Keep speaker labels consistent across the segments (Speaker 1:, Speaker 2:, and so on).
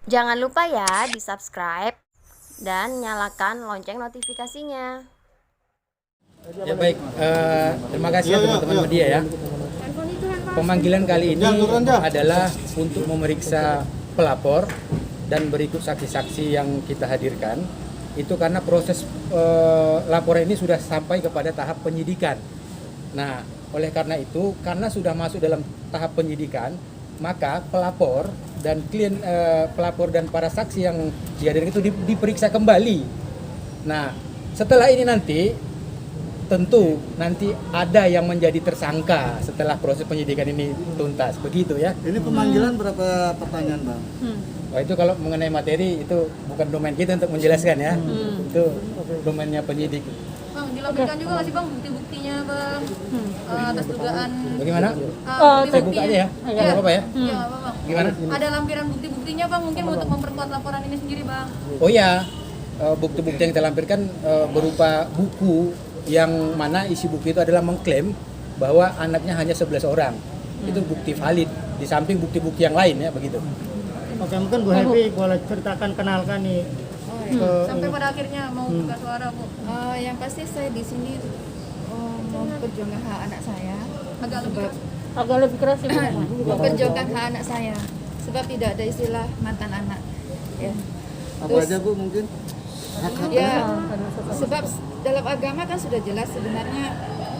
Speaker 1: Jangan lupa ya di-subscribe dan nyalakan lonceng notifikasinya.
Speaker 2: Ya baik, terima kasih ya teman-teman media ya. Pemanggilan kali ini adalah untuk memeriksa pelapor dan berikut saksi-saksi yang kita hadirkan. Itu karena proses laporan ini sudah sampai kepada tahap penyidikan. Nah, oleh karena itu, karena sudah masuk dalam tahap penyidikan, maka pelapor dan klien pelapor dan para saksi yang dihadirkan itu diperiksa kembali. Nah, setelah ini nanti tentu nanti ada yang menjadi tersangka setelah proses penyidikan ini tuntas, begitu ya.
Speaker 3: Ini pemanggilan berapa pertanyaan, Bang?
Speaker 2: Wah, itu kalau mengenai materi itu bukan domain kita untuk menjelaskan ya. Itu domainnya penyidik.
Speaker 4: Bang, dilampirkan juga nggak sih Bang bukti-buktinya Bang atas dugaan
Speaker 2: Bagaimana? Saya buka aja ya.
Speaker 4: Iya.
Speaker 2: Nggak apa-apa ya.
Speaker 4: Iya, apa Bang?
Speaker 2: Gimana?
Speaker 4: Ada lampiran bukti-buktinya Bang mungkin untuk memperkuat laporan ini sendiri Bang.
Speaker 2: Oh ya, bukti-bukti yang kita lampirkan berupa buku yang mana isi buku itu adalah mengklaim bahwa anaknya hanya 11 orang. Itu bukti valid di samping bukti-bukti yang lain ya, begitu.
Speaker 5: Oke, mungkin Bu Happy boleh ceritakan, kenalkan nih.
Speaker 4: Sampai pada akhirnya mau buka suara Bu.
Speaker 6: Yang pasti saya di sini mau memperjuangkan hak anak saya.
Speaker 4: Agak lebih keras sih Bang.
Speaker 6: Memperjuangkan hak anak saya. Sebab tidak ada istilah mantan anak. Ya.
Speaker 3: Apa aja, Bu, mungkin?
Speaker 6: Ya, sebab dalam agama kan sudah jelas sebenarnya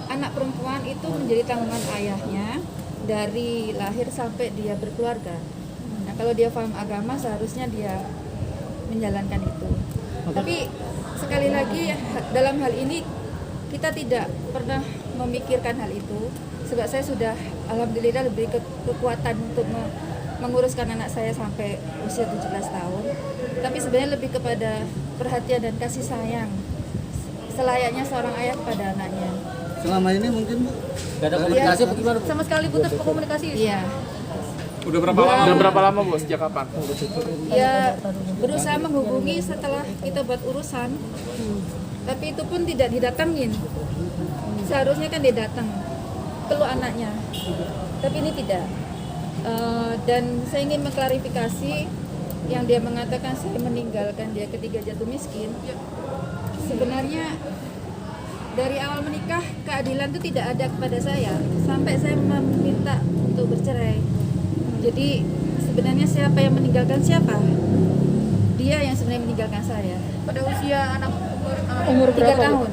Speaker 6: anak perempuan itu menjadi tanggungan ayahnya dari lahir sampai dia berkeluarga. Nah, kalau dia paham agama seharusnya dia menjalankan itu. Tapi sekali lagi dalam hal ini kita tidak pernah memikirkan hal itu. Sebab saya sudah alhamdulillah lebih kekuatan untuk menguruskan anak saya sampai usia 17 tahun. Tapi sebenarnya lebih kepada perhatian dan kasih sayang selayaknya seorang ayah kepada anaknya.
Speaker 3: Selama ini mungkin, Bu?
Speaker 2: Gak ada komunikasi apa gimana?
Speaker 4: Sama sekali putus komunikasi.
Speaker 6: Iya.
Speaker 7: Udah berapa lama Bu? Sejak kapan?
Speaker 6: Ya berusaha menghubungi setelah kita buat urusan. Tapi itu pun tidak didatangin. Seharusnya kan dia datang peluk anaknya. Tapi ini tidak. Dan saya ingin mengklarifikasi yang dia mengatakan saya meninggalkan dia ketika jatuh miskin. Sebenarnya dari awal menikah keadilan itu tidak ada kepada saya sampai saya meminta untuk bercerai. Jadi sebenarnya siapa yang meninggalkan siapa? Dia yang sebenarnya meninggalkan saya.
Speaker 4: Pada usia anak
Speaker 6: Umur 3
Speaker 4: berapa, Bu?
Speaker 6: tahun.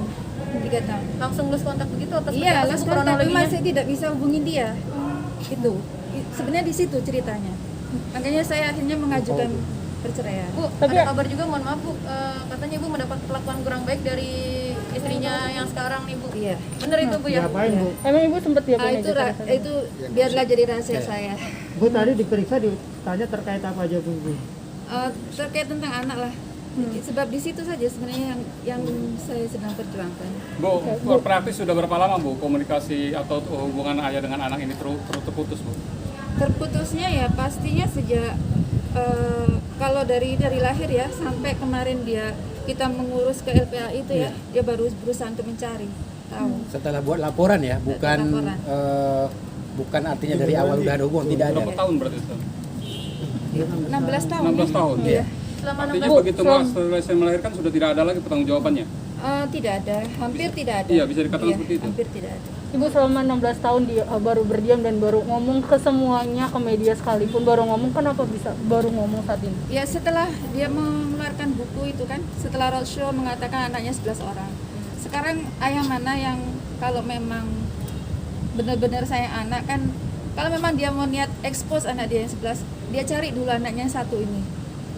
Speaker 6: 3 tahun.
Speaker 4: Langsung lose kontak begitu atau
Speaker 6: Iya,
Speaker 4: seperti apa
Speaker 6: last
Speaker 4: sih
Speaker 6: contact,
Speaker 4: kronologinya?
Speaker 6: masih tidak bisa hubungin dia. Itu. Sebenarnya di situ ceritanya. Makanya saya akhirnya mengajukan perceraian.
Speaker 4: Bu, ada kabar juga, mohon maaf Bu, katanya Ibu mendapat perlakuan kurang baik dari istrinya yang sekarang nih Bu.
Speaker 6: Iya.
Speaker 4: Bener itu Bu ya?
Speaker 5: Diapain, Bu?
Speaker 8: Emang ibu sempat diapain
Speaker 6: Itu
Speaker 8: aja?
Speaker 6: itu biarlah jadi rahasia saya.
Speaker 5: Bu tadi diperiksa, ditanya terkait apa aja, Bu?
Speaker 6: Terkait tentang anak lah. Sebab di situ saja sebenarnya yang saya sedang perjuangkan.
Speaker 7: Bu, praktis sudah berapa lama Bu komunikasi atau hubungan ayah dengan anak ini terputus Bu?
Speaker 6: Terputusnya ya pastinya sejak kalau dari lahir ya sampai kemarin kita mengurus ke LPA itu ya, dia baru berusaha untuk mencari tahu.
Speaker 2: Setelah buat laporan ya, bukan
Speaker 6: Laporan.
Speaker 2: bukan artinya dari awal udah ada hubungan, tidak ada.
Speaker 7: Berapa tahun berarti itu?
Speaker 6: 16 tahun.
Speaker 7: 16 tahun?
Speaker 2: Iya.
Speaker 4: Selama
Speaker 7: Artinya begitu selesai melahirkan sudah tidak ada lagi pertanggungjawabannya?
Speaker 6: Tidak ada, hampir tidak ada.
Speaker 7: Iya, bisa dikatakan seperti itu.
Speaker 6: Hampir tidak ada.
Speaker 8: Ibu selama 16 tahun dia baru berdiam dan baru ngomong ke semuanya, ke media sekalipun baru ngomong. Kenapa bisa baru ngomong saat ini?
Speaker 6: Ya setelah dia mengeluarkan buku itu kan, setelah roadshow mengatakan anaknya 11 orang. Sekarang ayah mana yang kalau memang benar-benar sayang anak kan, kalau memang dia mau niat expose anak dia yang 11, dia cari dulu anaknya yang satu ini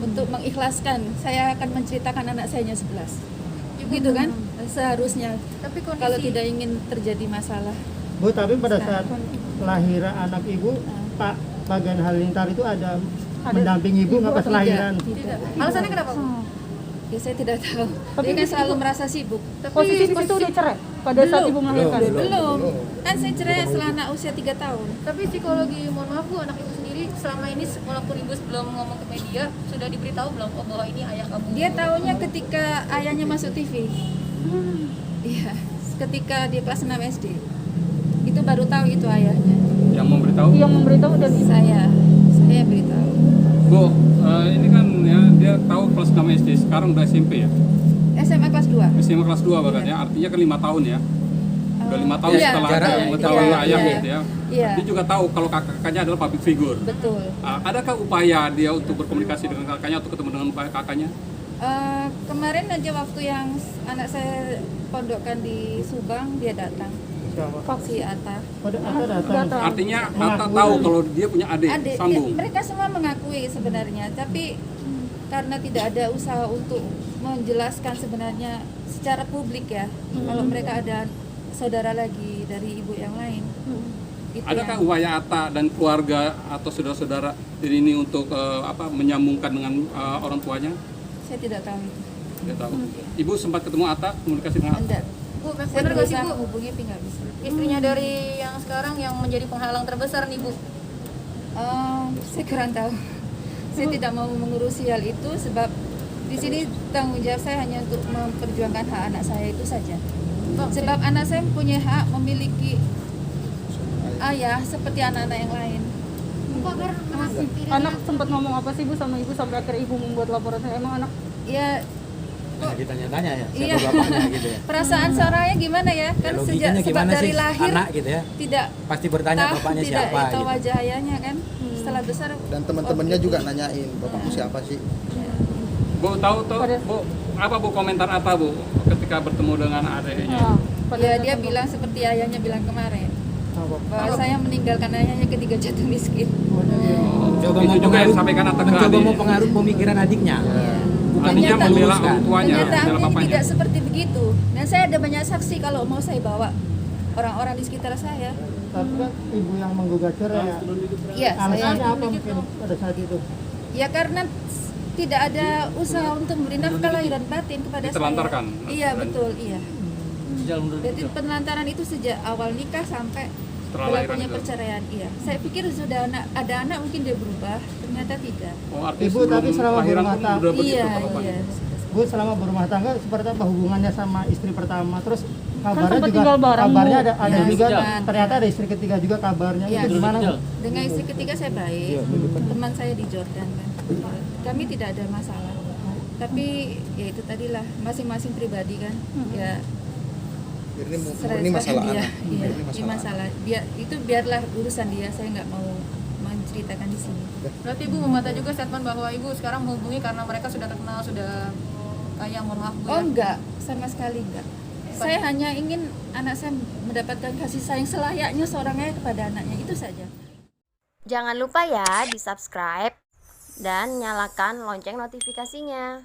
Speaker 6: untuk mengikhlaskan. Saya akan menceritakan anak saya yang 11. Gitu kan seharusnya.
Speaker 4: Tapi kondisi
Speaker 6: Kalau tidak ingin terjadi masalah.
Speaker 5: Bu, tapi pada saat kelahiran anak Ibu, Pak Bagan Halilintar itu ada mendampingi Ibu nggak pas lahiran?
Speaker 6: Tidak.
Speaker 4: alasannya kenapa Bu?
Speaker 6: Ya saya tidak tahu. Dia kan selalu merasa sibuk.
Speaker 8: Posisi itu udah cerai pada saat ibu melahirkan.
Speaker 6: Belum. Kan saya cerai setelah anak usia 3 tahun.
Speaker 4: Tapi psikologi, mohon maaf Bu, anak Ibu sendiri selama ini walaupun Ibu belum ngomong ke media, sudah diberitahu belum bahwa ini ayah kamu?
Speaker 6: Dia tahunya ketika ayahnya masuk TV. Iya, ketika dia kelas 6 SD. Itu baru tahu itu ayahnya.
Speaker 7: Yang memberitahu?
Speaker 8: Yang memberitahu dan
Speaker 6: Saya beritahu.
Speaker 7: Bu, ini kan ya dia tahu kelas 6 SD, sekarang udah SMP ya.
Speaker 6: SMA kelas 2.
Speaker 7: SMA kelas 2 bahkan ya, artinya kan 5 tahun ya. Udah 5 tahun
Speaker 6: Iya,
Speaker 7: setelah
Speaker 2: jarak
Speaker 7: ada
Speaker 2: yang
Speaker 7: mengetahui
Speaker 6: iya,
Speaker 7: ayah
Speaker 6: iya.
Speaker 7: gitu ya.
Speaker 6: Iya.
Speaker 7: Dia juga tahu kalau kakaknya adalah public figure.
Speaker 6: Betul.
Speaker 7: Adakah upaya dia untuk berkomunikasi dengan kakaknya atau ketemu dengan kakaknya?
Speaker 6: Kemarin aja waktu yang anak saya pondokkan di Subang, dia datang.
Speaker 5: Siapa?
Speaker 6: Si Atta.
Speaker 5: Pada datang.
Speaker 7: Artinya Atta tahu kalau dia punya adik, sambung.
Speaker 6: Mereka semua mengakui sebenarnya, tapi karena tidak ada usaha untuk menjelaskan sebenarnya secara publik ya, kalau mereka ada saudara lagi dari ibu yang lain. Itu
Speaker 7: Adakah
Speaker 6: yang-
Speaker 7: upaya Atta dan keluarga atau saudara-saudara ini untuk menyambungkan dengan orang tuanya?
Speaker 6: Saya tidak tahu itu.
Speaker 7: Tidak tahu. Ibu sempat ketemu Atta, komunikasi dengan Atta?
Speaker 6: Enggak.
Speaker 4: Bu,
Speaker 6: Saya
Speaker 4: benar nggak sih
Speaker 6: berusaha
Speaker 4: Bu?
Speaker 6: menghubungi tapi nggak bisa.
Speaker 4: Istrinya dari yang sekarang yang menjadi penghalang terbesar nih Bu.
Speaker 6: Saya kurang tahu. Saya tidak mau mengurusi hal itu sebab di sini tanggung jawab saya hanya untuk memperjuangkan hak anak saya itu saja. Sebab anak saya mempunyai hak memiliki ayah seperti anak-anak yang lain.
Speaker 8: Anak sempat ngomong apa sih Bu sama ibu sampai akhirnya ibu membuat laporan? Emang anak
Speaker 6: Ya,
Speaker 2: Nah, ditanya-tanya ya, siapa
Speaker 6: iya.
Speaker 2: bapaknya gitu ya.
Speaker 6: Perasaan seorangnya gimana ya? Kan
Speaker 2: Ya,
Speaker 6: sejak
Speaker 2: logikanya
Speaker 6: sebab
Speaker 2: gimana
Speaker 6: dari
Speaker 2: sih
Speaker 6: lahir
Speaker 2: anak gitu ya?
Speaker 6: tidak
Speaker 2: Pasti bertanya
Speaker 6: tahu,
Speaker 2: bapaknya
Speaker 6: tidak
Speaker 2: siapa
Speaker 6: tahu
Speaker 2: gitu.
Speaker 6: wajah ayahnya kan. Setelah besar
Speaker 3: Dan teman-temannya juga nanyain bapakku siapa sih?
Speaker 7: Bu, tahu tuh, Bu, apa Bu komentar Atta Bu ketika bertemu dengan adiknya?
Speaker 6: ya dia bilang seperti ayahnya bilang kemarin bahwa saya meninggalkan ayahnya ketika jatuh miskin.
Speaker 2: Coba
Speaker 7: Itu
Speaker 2: mau
Speaker 7: juga yang
Speaker 2: pengaruh,
Speaker 7: disampaikan Atta ke
Speaker 2: mencoba
Speaker 7: adik.
Speaker 2: mau pengaruh pemikiran adiknya. Bukan
Speaker 7: Artinya
Speaker 6: Ternyata-
Speaker 7: membela
Speaker 2: meluruskan.
Speaker 7: orang tuanya, membela
Speaker 6: Kenyataannya
Speaker 7: bapaknya.
Speaker 6: tidak seperti begitu. Dan saya ada banyak saksi kalau mau saya bawa orang-orang di sekitar saya.
Speaker 5: Tapi kan ibu yang menggugat cerai ya.
Speaker 6: Iya, saya.
Speaker 5: Alasannya apa mungkin pada saat itu?
Speaker 6: Ya karena tidak ada usaha untuk memberi nafkah lahir dan batin kepada
Speaker 7: Ditelantarkan.
Speaker 6: saya. Iya betul, iya. Jadi penelantaran itu sejak awal nikah sampai
Speaker 7: Setelah lahiran
Speaker 6: berlakunya
Speaker 7: itu.
Speaker 6: perceraian. Iya. Saya pikir sudah ada anak mungkin dia berubah, ternyata tidak.
Speaker 7: Oh, artinya
Speaker 5: Ibu,
Speaker 7: sebelum
Speaker 5: tapi selama
Speaker 7: lahiran
Speaker 5: berumah
Speaker 7: pun
Speaker 5: tangga-
Speaker 7: udah begitu
Speaker 6: Iya,
Speaker 7: bapaknya.
Speaker 6: iya.
Speaker 5: Bu selama berumah tangga seperti apa hubungannya sama istri pertama? Terus kabarnya
Speaker 8: sempat
Speaker 5: juga
Speaker 8: tinggal bareng,
Speaker 5: kabarnya
Speaker 8: Bu.
Speaker 5: ada
Speaker 6: Ya,
Speaker 5: juga
Speaker 6: sempat.
Speaker 5: ternyata ada istri ketiga juga kabarnya.
Speaker 6: Iya.
Speaker 5: Itu gimana? Bu?
Speaker 6: Dengan istri ketiga saya baik, teman saya di Jordan kan. Kami tidak ada masalah. Tapi ya itu tadilah masing-masing pribadi kan. Ya
Speaker 3: Ini masalah
Speaker 6: dia.
Speaker 3: anak.
Speaker 6: Iya,
Speaker 3: Ini
Speaker 6: ini masalah. Biarlah urusan dia. Saya nggak mau menceritakan di sini.
Speaker 4: Berarti Ibu membantah juga statement bahwa Ibu sekarang menghubungi karena mereka sudah terkenal, sudah kaya, mohon maaf Bu
Speaker 6: Oh
Speaker 4: ya.
Speaker 6: enggak, sama sekali enggak. Saya hanya ingin anak saya mendapatkan kasih sayang selayaknya seorang ayah kepada anaknya, itu saja.
Speaker 1: Jangan lupa ya di subscribe dan nyalakan lonceng notifikasinya.